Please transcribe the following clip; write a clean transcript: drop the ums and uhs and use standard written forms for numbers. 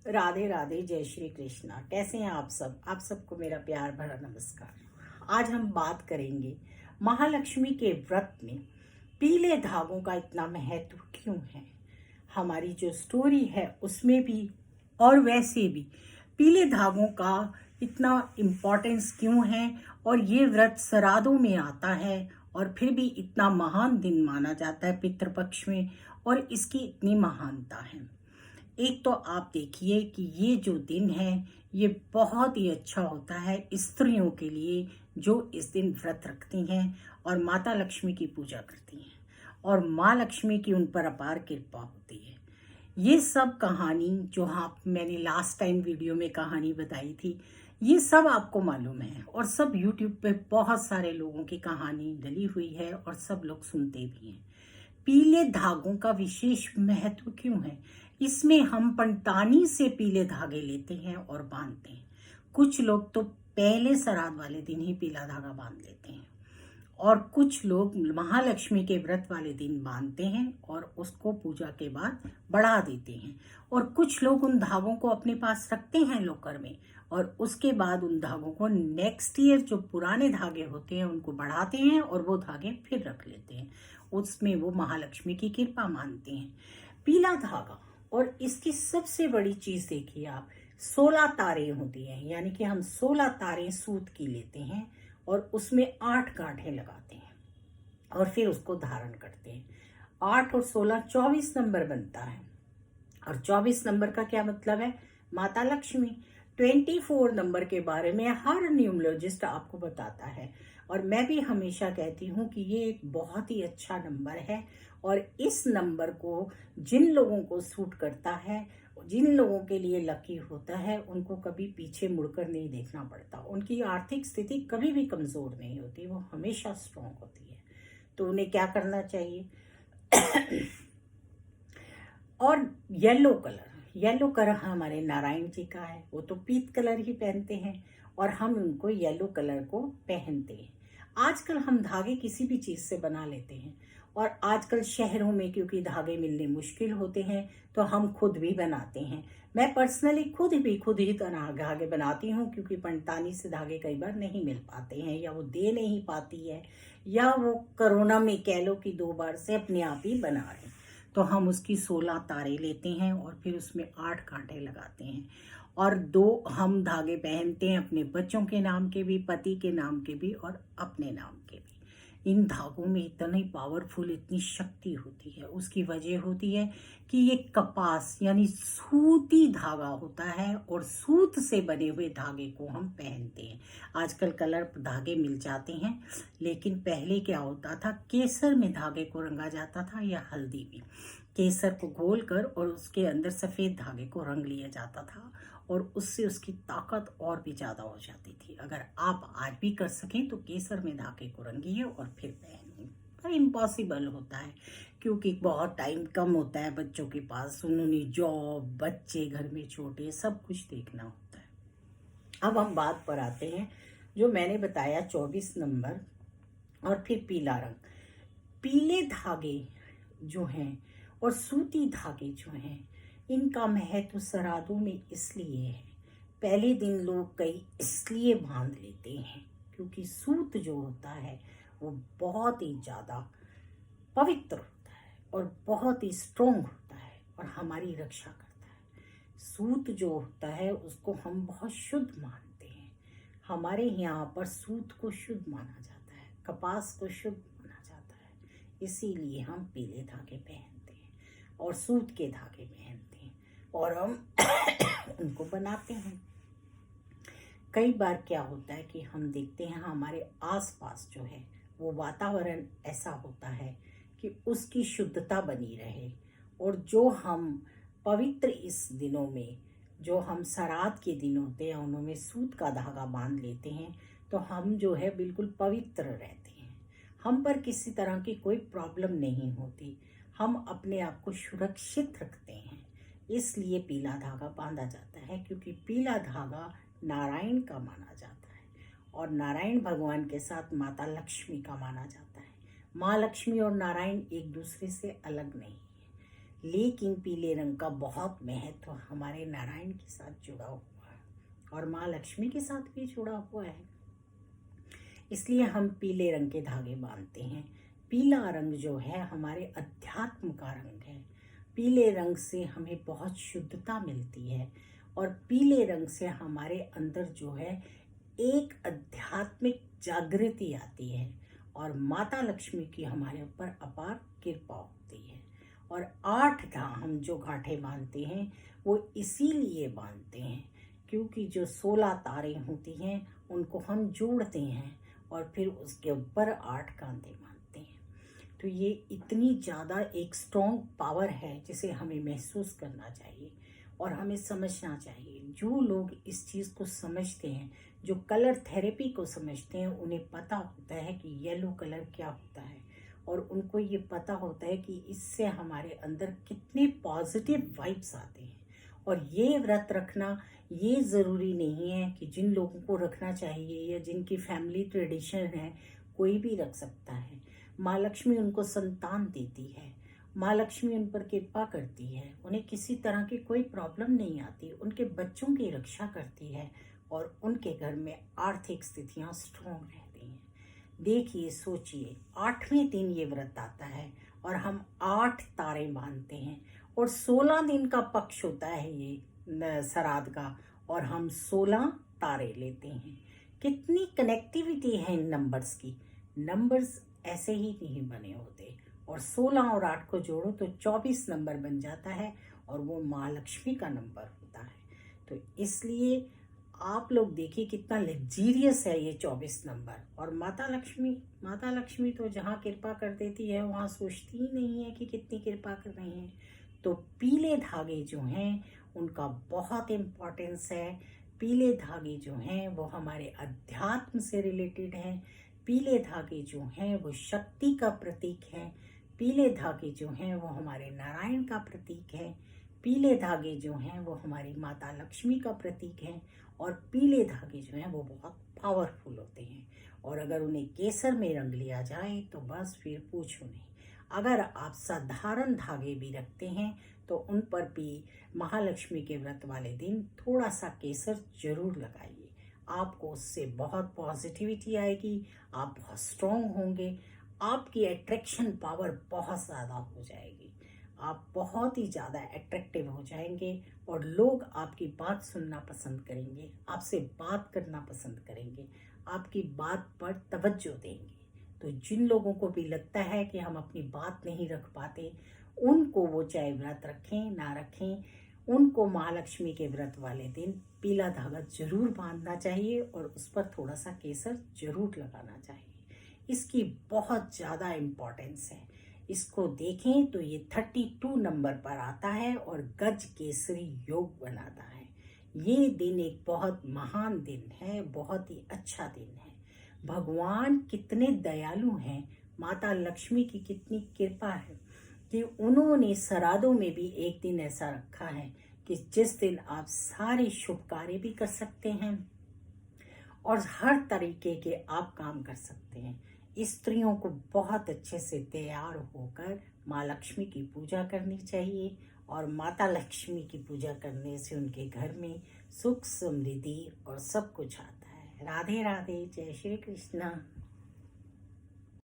राधे राधे, जय श्री कृष्णा। कैसे हैं आप सब? आप सबको मेरा प्यार भरा नमस्कार। आज हम बात करेंगे महालक्ष्मी के व्रत में पीले धागों का इतना महत्व क्यों है। हमारी जो स्टोरी है उसमें भी और वैसे भी पीले धागों का इतना इम्पोर्टेंस क्यों है, और ये व्रत श्राद्धों में आता है और फिर भी इतना महान दिन माना जाता है पितृपक्ष में, और इसकी इतनी महानता है। एक तो आप देखिए कि ये जो दिन है ये बहुत ही अच्छा होता है स्त्रियों के लिए, जो इस दिन व्रत रखती हैं और माता लक्ष्मी की पूजा करती हैं और माँ लक्ष्मी की उन पर अपार कृपा होती है। ये सब कहानी जो मैंने लास्ट टाइम वीडियो में कहानी बताई थी, ये सब आपको मालूम है और सब यूट्यूब पे बहुत सारे लोगों की कहानी डली हुई है और सब लोग सुनते भी हैं। पीले धागों का विशेष महत्व क्यों है? इसमें हम पंतानी से पीले धागे लेते हैं और बांधते हैं। कुछ लोग तो पहले श्राद्ध वाले दिन ही पीला धागा बांध लेते हैं और कुछ लोग महालक्ष्मी के व्रत वाले दिन बांधते हैं और उसको पूजा के बाद बढ़ा देते हैं, और कुछ लोग उन धागों को अपने पास रखते हैं लॉकर में और उसके बाद उन धागों को नेक्स्ट ईयर जो पुराने धागे होते हैं उनको बढ़ाते हैं और वो धागे फिर रख लेते हैं। उसमें वो महालक्ष्मी की कृपा मानते हैं। पीला धागा, और इसकी सबसे बड़ी चीज देखिए आप, 16 तारें होती हैं, यानी कि हम 16 तारें सूत की लेते हैं और उसमें 8 गांठें लगाते हैं और फिर उसको धारण करते हैं। 8 और 16 24 नंबर बनता है, और 24 नंबर का क्या मतलब है? माता लक्ष्मी। 24 नंबर के बारे में हर न्यूमरोलॉजिस्ट आपको बताता है, और मैं भी हमेशा कहती हूँ कि ये एक बहुत ही अच्छा नंबर है, और इस नंबर को जिन लोगों को सूट करता है, जिन लोगों के लिए लकी होता है, उनको कभी पीछे मुड़कर नहीं देखना पड़ता। उनकी आर्थिक स्थिति कभी भी कमजोर नहीं होती, वो हमेशा स्ट्रांग होती है। तो उन्हें क्या करना चाहिए? और येलो कलर हमारे नारायण जी का है, वो तो पीत कलर ही पहनते हैं और हम उनको येलो कलर को पहनते हैं। आजकल हम धागे किसी भी चीज से बना लेते हैं, और आजकल शहरों में क्योंकि धागे मिलने मुश्किल होते हैं तो हम खुद भी बनाते हैं। मैं पर्सनली खुद ही धागे बनाती हूँ, क्योंकि पंतानी से धागे कई बार नहीं मिल पाते हैं, या वो दे नहीं पाती है, या वो कोरोना में कह लो कि 2 बार से अपने आप ही बना रहे हैं। तो हम उसकी 16 तारे लेते हैं और फिर उसमें 8 कांटे लगाते हैं, और 2 हम धागे पहनते हैं अपने बच्चों के नाम के भी, पति के नाम के भी और अपने नाम के भी। इन धागों में इतनी पावरफुल, इतनी शक्ति होती है। उसकी वजह होती है कि ये कपास यानी सूती धागा होता है, और सूत से बने हुए धागे को हम पहनते हैं। आजकल कलर धागे मिल जाते हैं, लेकिन पहले क्या होता था, केसर में धागे को रंगा जाता था या हल्दी में। केसर को घोल कर और उसके अंदर सफेद धागे को रंग लिया जाता था, और उससे उसकी ताकत और भी ज्यादा हो जाती थी। अगर आप आज भी कर सकें तो केसर में धागे को रंगिए और फिर पहनिए, पर इम्पॉसिबल होता है क्योंकि बहुत टाइम कम होता है बच्चों के पास, उन्होंने जॉब, बच्चे घर में छोटे, सब कुछ देखना होता है। अब हम बात पर आते हैं जो मैंने बताया 24 नंबर और फिर पीला रंग। पीले धागे जो हैं और सूती धागे जो हैं, इनका महत्व श्राद्धों में इसलिए है। पहले दिन लोग कई इसलिए बांध लेते हैं क्योंकि सूत जो होता है वो बहुत ही ज़्यादा पवित्र होता है और बहुत ही स्ट्रोंग होता है और हमारी रक्षा करता है। सूत जो होता है उसको हम बहुत शुद्ध मानते हैं। हमारे यहाँ पर सूत को शुद्ध माना जाता है, कपास को शुद्ध माना जाता है, इसीलिए हम पीले धागे पहनते हैं और सूत के धागे पहनते हैं और हम उनको बनाते हैं। कई बार क्या होता है कि हम देखते हैं हमारे आसपास जो है वो वातावरण ऐसा होता है कि उसकी शुद्धता बनी रहे, और जो हम पवित्र इस दिनों में, जो हम श्राद्ध के दिन होते हैं उनमें सूत का धागा बांध लेते हैं, तो हम जो है बिल्कुल पवित्र रहते हैं। हम पर किसी तरह की कोई प्रॉब्लम नहीं होती, हम अपने आप को सुरक्षित रखते हैं। इसलिए पीला धागा बांधा जाता है, क्योंकि पीला धागा नारायण का माना जाता है और नारायण भगवान के साथ माता लक्ष्मी का माना जाता है। माँ लक्ष्मी और नारायण एक दूसरे से अलग नहीं है। लेकिन पीले रंग का बहुत महत्व हमारे नारायण के साथ जुड़ा हुआ है और माँ लक्ष्मी के साथ भी जुड़ा हुआ है। इसलिए हम पीले रंग के धागे बांधते हैं। पीला रंग जो है हमारे अध्यात्म का रंग है। पीले रंग से हमें बहुत शुद्धता मिलती है और पीले रंग से हमारे अंदर जो है एक आध्यात्मिक जागृति आती है और माता लक्ष्मी की हमारे ऊपर अपार कृपा होती है। और 8 धाम जो गांठें बांधते हैं वो इसीलिए बांधते हैं क्योंकि जो 16 तारे होती हैं उनको हम जोड़ते हैं और फिर उसके ऊपर 8 कांधे बांधते हैं। तो ये इतनी ज़्यादा एक स्ट्रॉन्ग पावर है जिसे हमें महसूस करना चाहिए और हमें समझना चाहिए। जो लोग इस चीज़ को समझते हैं, जो कलर थेरेपी को समझते हैं, उन्हें पता होता है कि येलो कलर क्या होता है और उनको ये पता होता है कि इससे हमारे अंदर कितने पॉजिटिव वाइब्स आते हैं। और ये व्रत रखना ये ज़रूरी नहीं है कि जिन लोगों को रखना चाहिए या जिनकी फैमिली ट्रेडिशन है कोई भी रख सकता है। माँ लक्ष्मी उनको संतान देती है, माँ लक्ष्मी उन पर कृपा करती है, उन्हें किसी तरह की कोई प्रॉब्लम नहीं आती, उनके बच्चों की रक्षा करती है और उनके घर में आर्थिक स्थितियाँ स्ट्रॉन्ग रहती हैं। देखिए, सोचिए, 8वें दिन ये व्रत आता है और हम 8 तारे बांधते हैं और 16 दिन का पक्ष होता है ये श्राद्ध का और हम 16 तारे लेते हैं। कितनी कनेक्टिविटी है इन नंबर्स की। नंबर्स ऐसे ही नहीं बने होते और 16 और 8 को जोड़ो तो 24 नंबर बन जाता है और वो माँ लक्ष्मी का नंबर होता है। तो इसलिए आप लोग देखिए कितना लग्जीरियस है ये 24 नंबर। और माता लक्ष्मी तो जहाँ कृपा कर देती है वहाँ सोचती ही नहीं है कि कितनी कृपा कर रही हैं। तो पीले धागे जो हैं उनका बहुत इम्पोर्टेंस है। पीले धागे जो हैं वो हमारे अध्यात्म से रिलेटेड हैं। पीले धागे जो हैं वो शक्ति का प्रतीक है। पीले धागे जो हैं वो हमारे नारायण का प्रतीक है। पीले धागे जो हैं वो हमारी माता लक्ष्मी का प्रतीक है और पीले धागे जो हैं वो बहुत पावरफुल होते हैं और अगर उन्हें केसर में रंग लिया जाए तो बस फिर पूछो नहीं। अगर आप साधारण धागे भी रखते हैं तो उन पर भी महालक्ष्मी के व्रत वाले दिन थोड़ा सा केसर जरूर लगाइए। आपको उससे बहुत पॉजिटिविटी आएगी, आप बहुत स्ट्रॉन्ग होंगे, आपकी अट्रैक्शन पावर बहुत ज़्यादा हो जाएगी, आप बहुत ही ज़्यादा अट्रैक्टिव हो जाएंगे और लोग आपकी बात सुनना पसंद करेंगे, आपसे बात करना पसंद करेंगे, आपकी बात पर तवज्जो देंगे। तो जिन लोगों को भी लगता है कि हम अपनी बात नहीं रख पाते, उनको वो चाहे व्रत रखें ना रखें, उनको महालक्ष्मी के व्रत वाले दिन पीला धागा जरूर बांधना चाहिए और उस पर थोड़ा सा केसर जरूर लगाना चाहिए। इसकी बहुत ज़्यादा इम्पोर्टेंस है। इसको देखें तो ये 32 नंबर पर आता है और गज केसरी योग बनाता है। ये दिन एक बहुत महान दिन है, बहुत ही अच्छा दिन है। भगवान कितने दयालु हैं, माता लक्ष्मी की कितनी कृपा है कि उन्होंने श्राद्धों में भी एक दिन ऐसा रखा है कि जिस दिन आप सारे शुभ कार्य भी कर सकते हैं और हर तरीके के आप काम कर सकते हैं। स्त्रियों को बहुत अच्छे से तैयार होकर माँ लक्ष्मी की पूजा करनी चाहिए और माता लक्ष्मी की पूजा करने से उनके घर में सुख समृद्धि और सब कुछ आता है। राधे राधे, जय श्री कृष्णा।